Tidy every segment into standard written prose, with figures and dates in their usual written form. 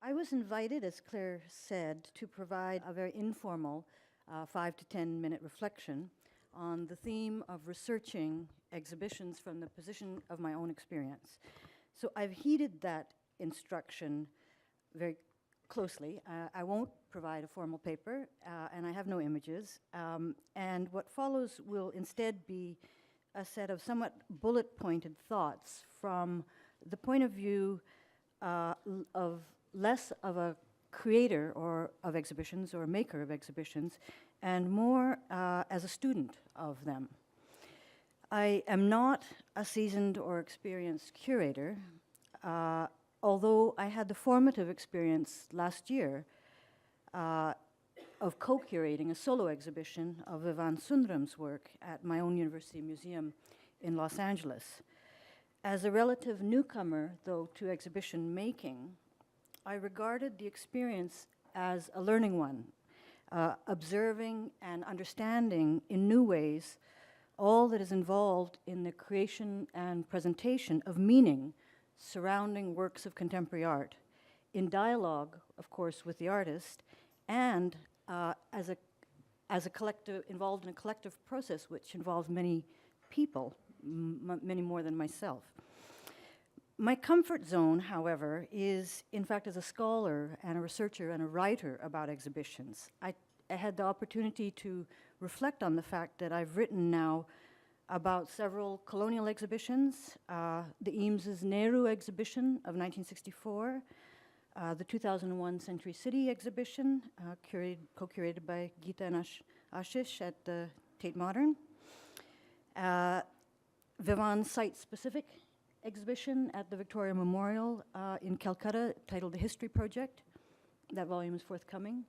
I was invited, as Claire said, to provide a very informal 5 to 10 minute reflection on the theme of researching exhibitions from the position of my own experience. So I've heeded that instruction very closely. I won't provide a formal paper, and I have no images. And what follows will instead be a set of somewhat bullet-pointed thoughts from the point of view of less of a creator or of exhibitions or a maker of exhibitions, and more as a student of them. I am not a seasoned or experienced curator, although I had the formative experience last year of co-curating a solo exhibition of Vivan Sundaram's work at my own university museum in Los Angeles. As a relative newcomer, though, to exhibition making, I regarded the experience as a learning one, observing and understanding in new ways all that is involved in the creation and presentation of meaning surrounding works of contemporary art, in dialogue, of course, with the artist, and as a collective, involved in a collective process which involves many people, many more than myself. My comfort zone, however, is, in fact, as a scholar and a researcher and a writer about exhibitions. I had the opportunity to reflect on the fact that I've written now about several colonial exhibitions, the Eames's Nehru exhibition of 1964, the 2001 Century City exhibition, co-curated by Geeta and Ashish at the Tate Modern, Vivan's site-specific exhibition at the Victoria Memorial in Calcutta titled The History Project. That volume is forthcoming.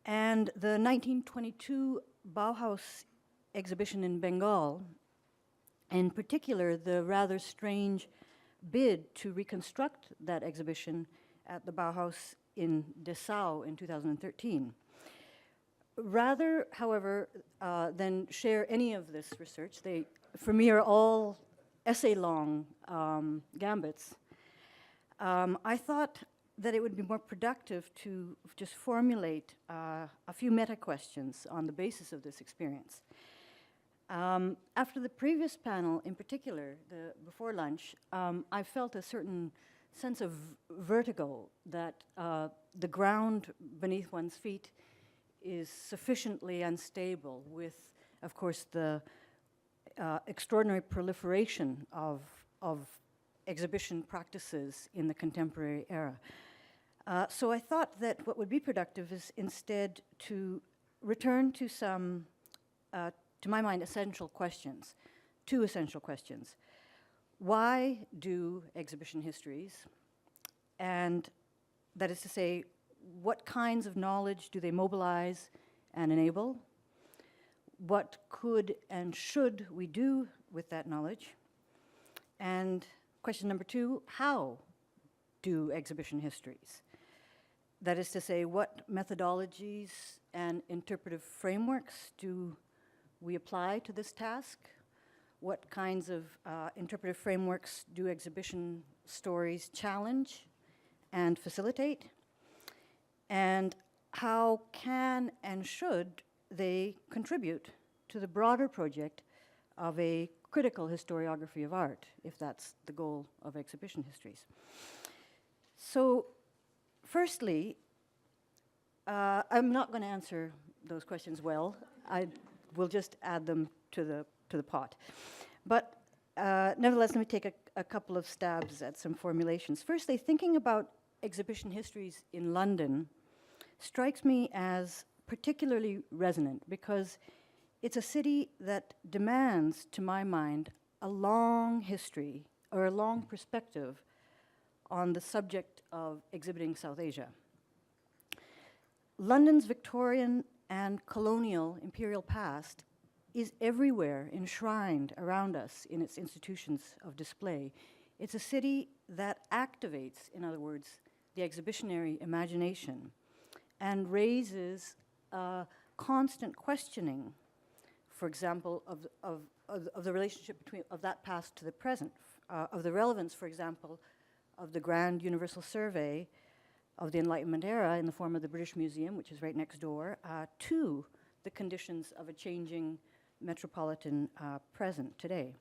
And the 1922 Bauhaus exhibition in Bengal, in particular the rather strange bid to reconstruct that exhibition at the Bauhaus in Dessau in 2013. Rather, however, than share any of this research, they, for me, are all essay-long gambits, I thought that it would be more productive to just formulate a few meta-questions on the basis of this experience. After the previous panel, in particular, before lunch, I felt a certain sense of vertigo that the ground beneath one's feet is sufficiently unstable with, of course, the extraordinary proliferation of exhibition practices in the contemporary era. So I thought that what would be productive is instead to return to some, to my mind, essential questions, two essential questions. Why do exhibition histories? And that is to say, what kinds of knowledge do they mobilize and enable? What could and should we do with that knowledge? And question number two, how do exhibition histories? That is to say, what methodologies and interpretive frameworks do we apply to this task? What kinds of interpretive frameworks do exhibition stories challenge and facilitate? And how can and should they contribute to the broader project of a critical historiography of art, if that's the goal of exhibition histories? So, firstly, I'm not going to answer those questions well. I will just add them to the pot. But nevertheless, let me take a couple of stabs at some formulations. Firstly, thinking about exhibition histories in London strikes me as particularly resonant because it's a city that demands, to my mind, a long history or a long perspective on the subject of exhibiting South Asia. London's Victorian and colonial imperial past is everywhere enshrined around us in its institutions of display. It's a city that activates, in other words, the exhibitionary imagination and raises constant questioning, for example, of the relationship of that past to the present, of the relevance, for example, of the Grand Universal Survey of the Enlightenment era in the form of the British Museum, which is right next door, to the conditions of a changing metropolitan present today.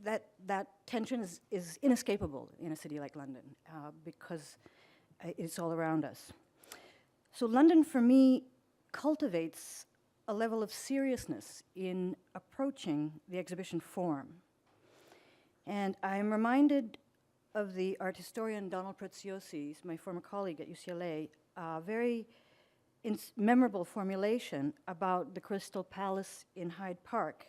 That tension is inescapable in a city like London because it's all around us. So London, for me, cultivates a level of seriousness in approaching the exhibition form. And I'm reminded of the art historian Donald Preziosi's, my former colleague at UCLA, very memorable formulation about the Crystal Palace in Hyde Park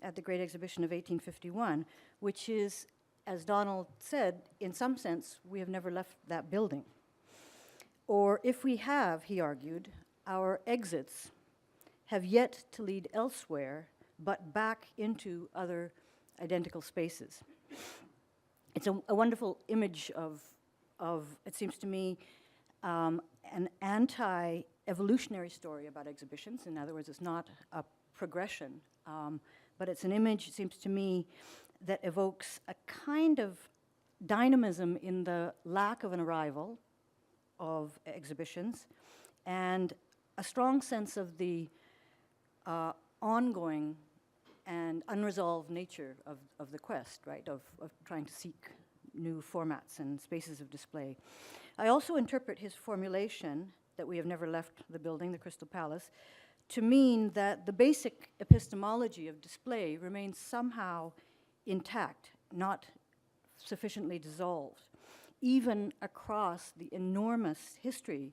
at the Great Exhibition of 1851, which is, as Donald said, in some sense, we have never left that building. Or if we have, he argued, our exits have yet to lead elsewhere, but back into other identical spaces. It's a wonderful image of, it seems to me, an anti-evolutionary story about exhibitions. In other words, it's not a progression, but it's an image, it seems to me, that evokes a kind of dynamism in the lack of an arrival of exhibitions and a strong sense of the ongoing and unresolved nature of the quest, right, of trying to seek new formats and spaces of display. I also interpret his formulation that we have never left the building, the Crystal Palace, to mean that the basic epistemology of display remains somehow intact, not sufficiently dissolved, even across the enormous history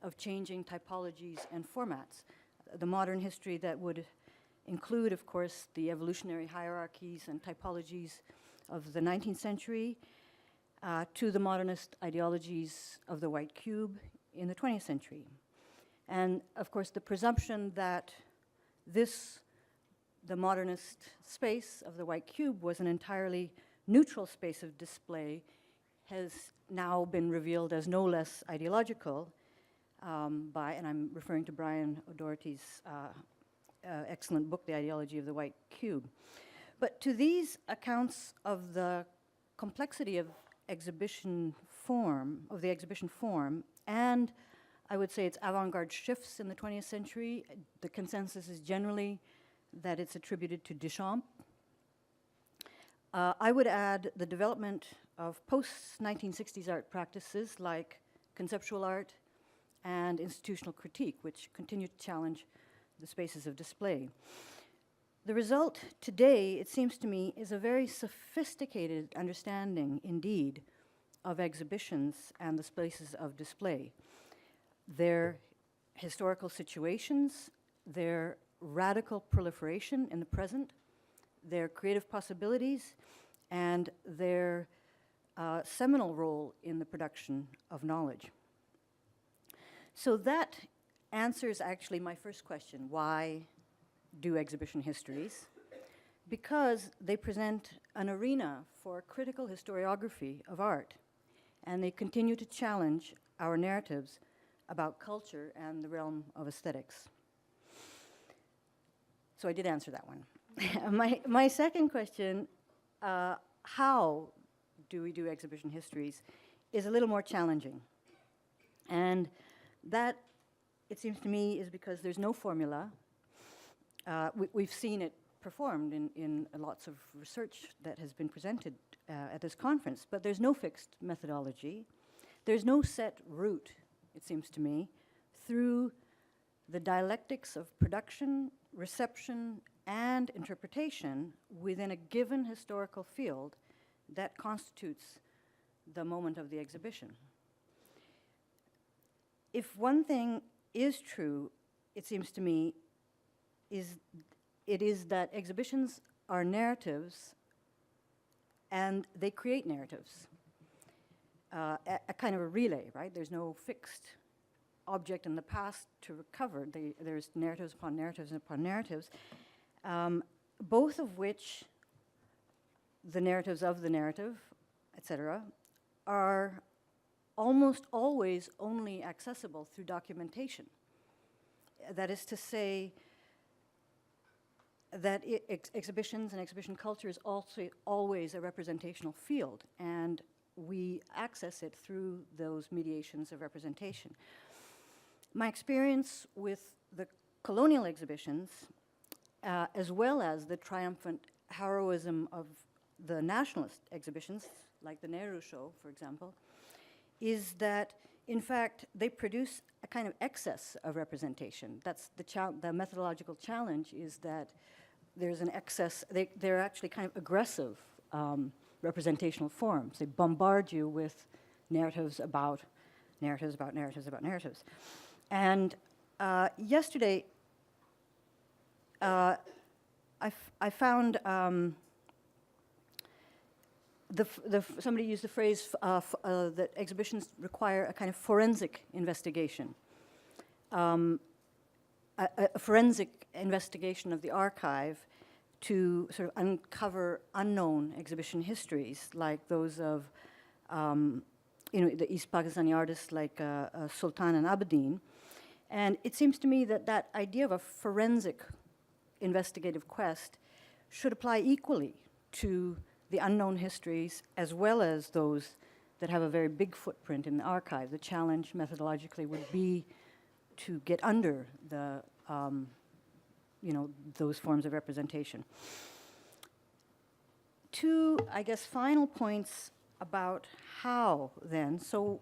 of changing typologies and formats. The modern history that would include, of course, the evolutionary hierarchies and typologies of the 19th century to the modernist ideologies of the white cube in the 20th century. And, of course, the presumption that the modernist space of the white cube was an entirely neutral space of display has now been revealed as no less ideological by, and I'm referring to Brian O'Doherty's excellent book, The Ideology of the White Cube. But to these accounts of the complexity of exhibition form, and I would say its avant-garde shifts in the 20th century, the consensus is generally that it's attributed to Duchamp. I would add the development of post-1960s art practices like conceptual art and institutional critique, which continue to challenge the spaces of display. The result today, it seems to me, is a very sophisticated understanding, indeed, of exhibitions and the spaces of display. Their historical situations, their radical proliferation in the present, their creative possibilities, and their seminal role in the production of knowledge. So that answers actually my first question, why do exhibition histories? Because they present an arena for critical historiography of art, and they continue to challenge our narratives about culture and the realm of aesthetics. So I did answer that one. My second question, how do we do exhibition histories, is a little more challenging. And that, it seems to me, is because there's no formula. We've seen it performed in lots of research that has been presented at this conference, but there's no fixed methodology. There's no set route, it seems to me, through the dialectics of production, reception, and interpretation within a given historical field that constitutes the moment of the exhibition. If one thing is true, it seems to me, it is that exhibitions are narratives and they create narratives. A kind of a relay, right? There's no fixed object in the past to recover. There's narratives upon narratives upon narratives, both of which, the narratives of the narrative, etc., are almost always only accessible through documentation. That is to say, that exhibitions and exhibition culture is also always a representational field, and we access it through those mediations of representation. My experience with the colonial exhibitions, as well as the triumphant heroism of the nationalist exhibitions, like the Nehru Show, for example, is that, in fact, they produce a kind of excess of representation. That's the methodological challenge, is that there's an excess. They're actually kind of aggressive representational forms. They bombard you with narratives about narratives about narratives about narratives. And yesterday, I found somebody used the phrase that exhibitions require a kind of forensic investigation, a forensic investigation of the archive to sort of uncover unknown exhibition histories, like those of the East Pakistani artists like Sultan and Abedin. And it seems to me that that idea of a forensic investigative quest should apply equally to the unknown histories as well as those that have a very big footprint in the archive. The challenge methodologically would be to get under the, those forms of representation. Two, I guess, final points about how then. So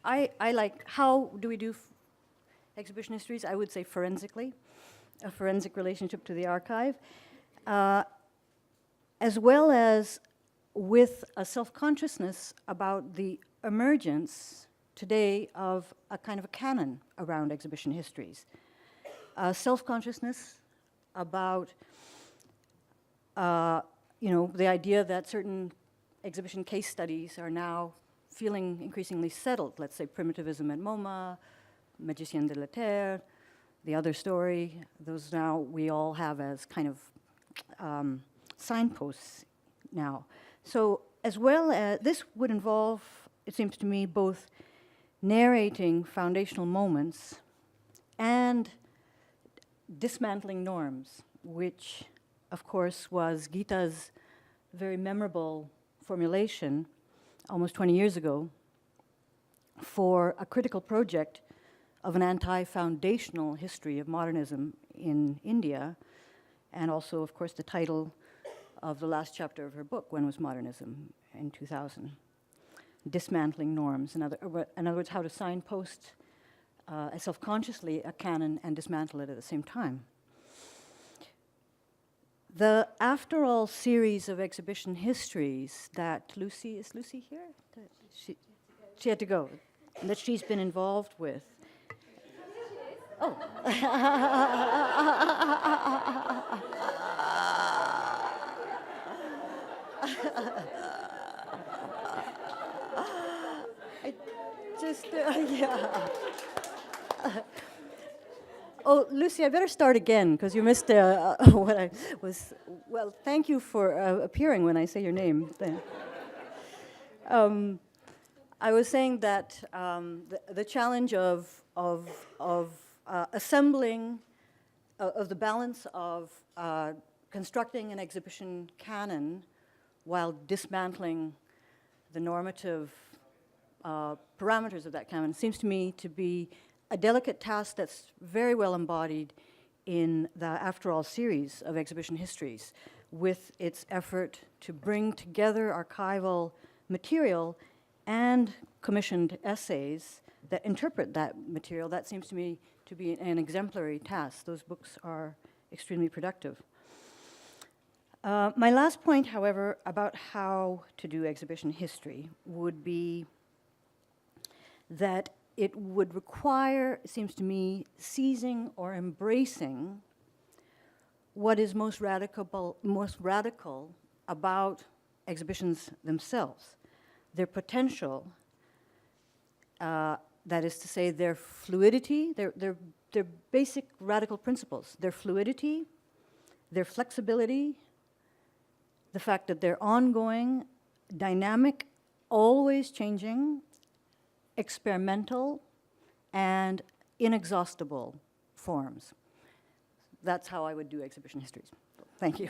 I like, how do we do exhibition histories? I would say forensically, a forensic relationship to the archive, as well as with a self-consciousness about the emergence today of a kind of a canon around exhibition histories. Self-consciousness about, the idea that certain exhibition case studies are now feeling increasingly settled. Let's say Primitivism at MoMA, Magicien de la Terre, The Other Story. Those now we all have as kind of signposts now. So as well as, this would involve, it seems to me, both narrating foundational moments and dismantling norms, which, of course, was Gita's very memorable formulation almost 20 years ago for a critical project of an anti-foundational history of modernism in India, and also, of course, the title of the last chapter of her book, When Was Modernism, in 2000. Dismantling norms, in other words, how to signpost self-consciously a canon and dismantle it at the same time. The After All series of exhibition histories that Lucy, is Lucy here? She had to go, that she's been involved with. Oh. I just, yeah. Oh, Lucy, I better start again, because you missed what I was, well, thank you for appearing when I say your name. I was saying that the challenge of assembling, of the balance of constructing an exhibition canon while dismantling the normative parameters of that canon seems to me to be a delicate task that's very well embodied in the After All series of exhibition histories, with its effort to bring together archival material and commissioned essays that interpret that material. That seems to me to be an exemplary task. Those books are extremely productive. My last point, however, about how to do exhibition history would be that it would require, it seems to me, seizing or embracing what is most radical about exhibitions themselves, their potential, that is to say, their fluidity, their basic radical principles, their fluidity, their flexibility, the fact that they're ongoing, dynamic, always changing, experimental, and inexhaustible forms. That's how I would do exhibition histories. Thank you.